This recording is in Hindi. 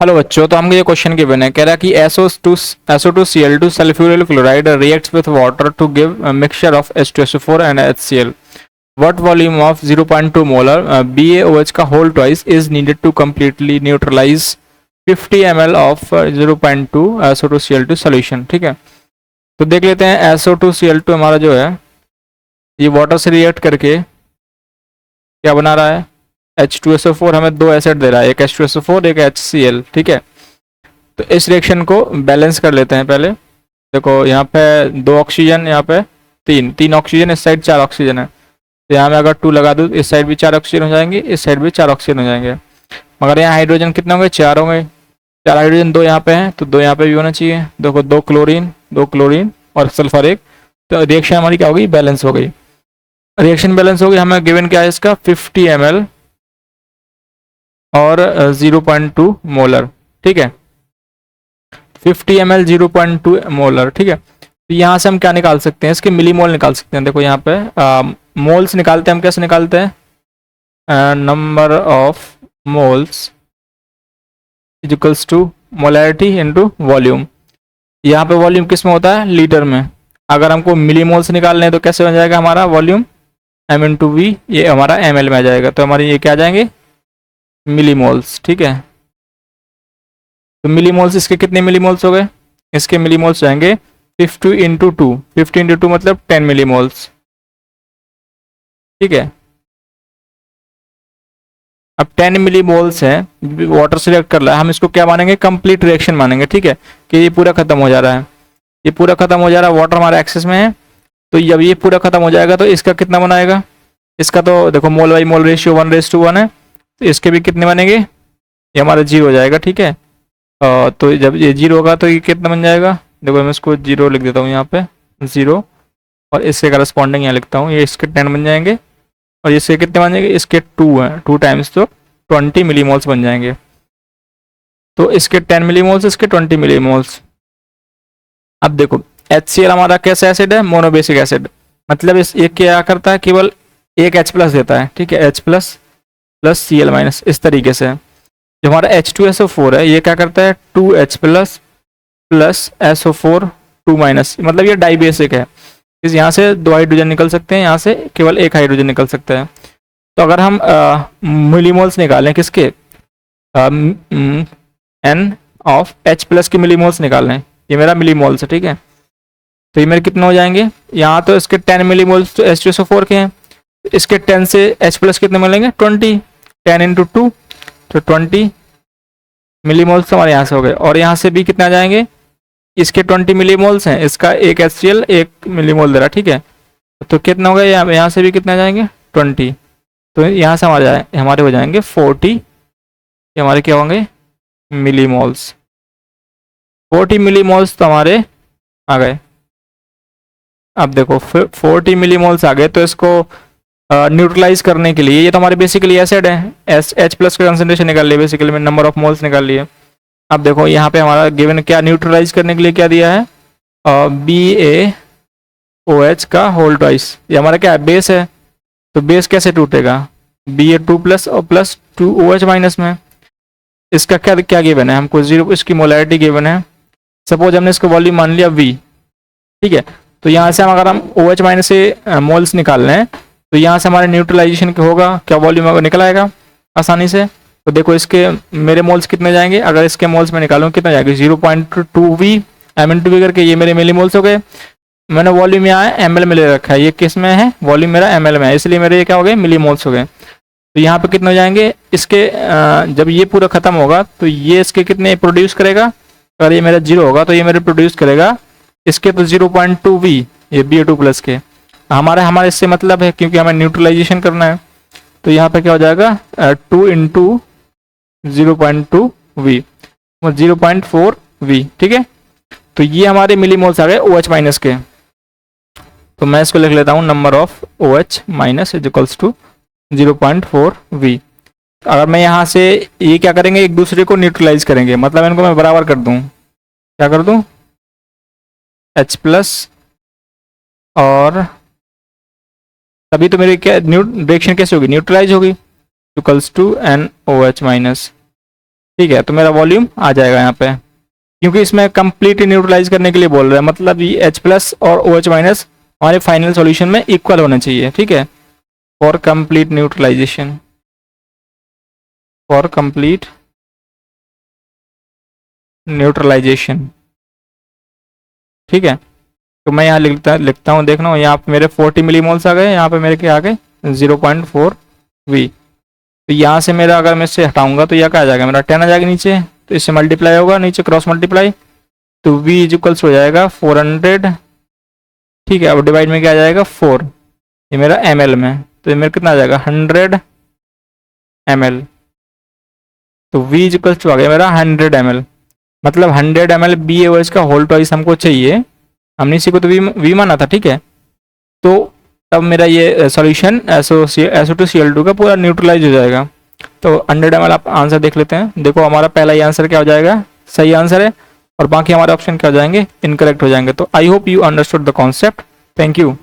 हेलो बच्चों, तो हमको ये क्वेश्चन गिवन है, कह रहा है कि SO2Cl2 sulphuryl chloride reacts with water to give mixture of H2SO4 and HCl. What volume of 0.2 molar BaOH का whole twice is needed to completely neutralize 50 ml of 0.2 SO2Cl2 solution. ठीक है, तो देख लेते हैं SO2Cl2 हमारा जो है ये वाटर से रिएक्ट करके क्या बना रहा है, H2SO4 हमें दो एसिड दे रहा है, एक H2SO4 एक HCl. ठीक है, तो इस रिएक्शन को बैलेंस कर लेते हैं पहले. देखो यहाँ पे दो ऑक्सीजन, यहाँ पे तीन ऑक्सीजन, इस साइड चार ऑक्सीजन है, तो यहाँ में अगर 2 लगा दूँ इस साइड भी 4 ऑक्सीजन हो जाएंगे, इस साइड भी 4 ऑक्सीजन हो जाएंगे. मगर यहाँ हाइड्रोजन कितने होंगे, 4 होंगे. 4 हाइड्रोजन, 2 यहाँ पे हैं तो 2 यहाँ पे भी होना चाहिए. देखो 2 क्लोरीन और सल्फर एक, तो रिएक्शन हमारी क्या होगी, बैलेंस हो गई. रिएक्शन बैलेंस हो गई. हमें गिवन क्या है इसका, 50 ml और 0.2 मोलर. ठीक है, 50 ml 0.2 मोलर. ठीक है, तो यहाँ से हम क्या निकाल सकते हैं, इसके मिलीमोल निकाल सकते हैं. देखो यहाँ पे मोल्स निकालते हैं हम, कैसे निकालते हैं, number of moles is equals to molarity into volume. यहाँ पे वॉल्यूम किस में होता है, लीटर में. अगर हमको मिलीमोल्स निकालने हैं तो कैसे बन जाएगा हमारा वॉल्यूम, m इंटू वी, ये हमारा ml में आ जाएगा. तो हमारे ये क्या आ जाएंगे, मिलीमोल्स. ठीक है, तो मिलीमोल्स इसके कितने मिलीमोल्स हो गए, इसके मिलीमोल्स जाएंगे 50 इंटू 2. 50 इंटू 2 मतलब 10 मिलीमोल्स. ठीक है, अब 10 मिलीमोल्स है, वाटर से रिएक्ट कर रहा है, हम इसको क्या मानेंगे, कंप्लीट रिएक्शन मानेंगे. ठीक है, कि ये पूरा खत्म हो जा रहा है, ये पूरा खत्म हो जा रहा है, वाटर हमारे एक्सेस में है. तो जब ये पूरा खत्म हो जाएगा तो इसका कितना बनाएगा, इसका तो देखो मोल बाई मोल रेशियो 1:1 है, तो इसके भी कितने बनेंगे, ये हमारा 0 हो जाएगा. ठीक है, तो जब ये 0 होगा तो ये कितना बन जाएगा, देखो मैं इसको 0 लिख देता हूँ यहाँ पे 0, और इसके करस्पॉन्डिंग यहाँ लिखता हूँ, ये इसके 10 बन जाएंगे, और इसके कितने बन जाएंगे, इसके 2 हैं, 2 टाइम्स तो 20 मिलीमोल्स बन जाएंगे. तो इसके 10 मिलीमोल्स, इसके 20 मिलीमोल्स. अब देखो HCl हमारा कैसा एसिड है, मोनोबेसिक एसिड, मतलब इस ये क्या करता है, केवल एक H प्लस देता है. ठीक है, H plus plus Cl minus, इस तरीके से. जो हमारा H2SO4 है ये क्या करता है, 2H plus plus SO4 2 minus, मतलब ये डाइबेसिक है. इस यहाँ से 2 हाइड्रोजन निकल सकते हैं, यहाँ से केवल एक हाइड्रोजन निकल सकता है. तो अगर हम मिलीमोल्स निकालें किसके, N ऑफ H प्लस के मिलीमोल्स निकालें, ये मेरा मिलीमोल्स है. ठीक है, तो ये मेरे कितने हो जाएंगे, यहाँ तो इसके 10 मिलीमोल्स तो H2SO4 के हैं, इसके 10 से H प्लस कितने मिलेंगे, 20. 10 इंटू 2 तो 20 मिलीमोल्स तो हमारे यहाँ से हो गए, और यहाँ से भी कितना जाएंगे, इसके 20 मिलीमोल्स हैं, इसका एक HCl 1 मिलीमोल दे रहा. ठीक है, तो कितना हो गया, यहाँ से भी कितना जाएंगे 20, तो यहाँ से हमारे हो जाएंगे 40, ये हमारे क्या होंगे, मिलीमोल्स. 40 मिलीमोल्स तो हमारे आ गए. अब देखो 40 मिलीमोल्स आ गए, तो इसको न्यूट्रलाइज करने के लिए, ये तो हमारे बेसिकली एसिड है, H प्लस का कंसंट्रेशन निकाल लिए, बेसिकली में नंबर ऑफ मोल्स निकाल लिए. अब देखो यहाँ पे हमारा गिवन क्या, न्यूट्रलाइज करने के लिए क्या दिया है, BaOH का होल ट्वाइस. ये हमारा क्या है, बेस है, तो बेस कैसे टूटेगा, Ba2 प्लस और प्लस 2OH माइनस में. इसका क्या क्या गिवन है हमको, 0, इसकी मोलैरिटी गिवन है. सपोज हमने इसको वॉल्यूम मान लिया V. ठीक है, तो यहाँ से हम अगर हम OH माइनस से मोल्स निकाल रहे हैं, तो यहाँ से हमारे न्यूट्रलाइजेशन क्या होगा, क्या वॉल्यूम निकल आएगा आसानी से. तो देखो इसके मेरे मोल्स कितने जाएंगे, अगर इसके मोल्स में निकालूँ कितना जाएगा, 0.2V m इंटू वी करके, ये मेरे मिलीमोल्स हो गए. मैंने वॉल्यूम यहाँ ml में ले रखा है, ये किस में है, वॉल्यूम मेरा ml में है, इसलिए मेरे ये क्या हो गए, मिलीमोल्स हो गए. तो यहाँ पे कितने हो जाएंगे, इसके जब ये पूरा खत्म होगा तो ये इसके कितने प्रोड्यूस करेगा, अगर ये मेरा 0 होगा तो ये मेरे प्रोड्यूस करेगा इसके तो 0.2V, ये Ba2 प्लस के. हमारे इससे मतलब है क्योंकि हमें न्यूट्रलाइजेशन करना है, तो यहाँ पे क्या हो जाएगा 2 इंटू 0.2V, 0.4V. ठीक है, तो ये हमारे मिलीमोल्स आ गए OH माइनस के. तो मैं इसको लिख लेता हूँ, number of OH minus is equals to 0.4V. अगर मैं यहाँ से ये क्या करेंगे, एक दूसरे को न्यूट्रलाइज करेंगे, मतलब इनको मैं बराबर कर दूँ, क्या कर दूँ, H प्लस, और तभी तो मेरी क्या रिएक्शन कैसे होगी, न्यूट्रलाइज होगी, इक्वल्स टू NOH माइनस. ठीक है, तो मेरा वॉल्यूम आ जाएगा यहाँ पे, क्योंकि इसमें कंप्लीट न्यूट्रलाइज करने के लिए बोल रहा है, मतलब ये H प्लस और OH माइनस हमारे फाइनल सॉल्यूशन में इक्वल होना चाहिए। ठीक है, for complete neutralization, for complete neutralization. ठीक है, तो मैं यहाँ लिखता हूँ, देखना यहाँ पे मेरे 40 मिलीमोल्स आ गए, यहाँ पे मेरे क्या आ गए 0.4 V। तो यहाँ से मेरा अगर मैं इससे हटाऊंगा तो यह क्या आ जाएगा, मेरा 10 आ जाएगा नीचे, तो इससे मल्टीप्लाई होगा, नीचे क्रॉस मल्टीप्लाई, तो V इज इक्वल्स हो जाएगा 400। ठीक है, अब डिवाइड में क्या आ जाएगा 4, ये मेरा ml में, तो ये मेरा कितना आ जाएगा 100 ml। तो V इज इक्वल्स टू आ गया मेरा 100 ml, मतलब 100 ml BaOH का होल ट्वाइस हमको चाहिए, हमने इसी को तो V माना था। ठीक है, तो तब मेरा ये सॉल्यूशन SO2Cl2 का पूरा न्यूट्रलाइज हो जाएगा। तो 100 ml आप आंसर देख लेते हैं, देखो हमारा पहला ही आंसर क्या हो जाएगा, सही आंसर है, और बाकी हमारे ऑप्शन क्या हो जाएंगे, इनकरेक्ट हो जाएंगे। तो I hope you understood the concept. Thank you.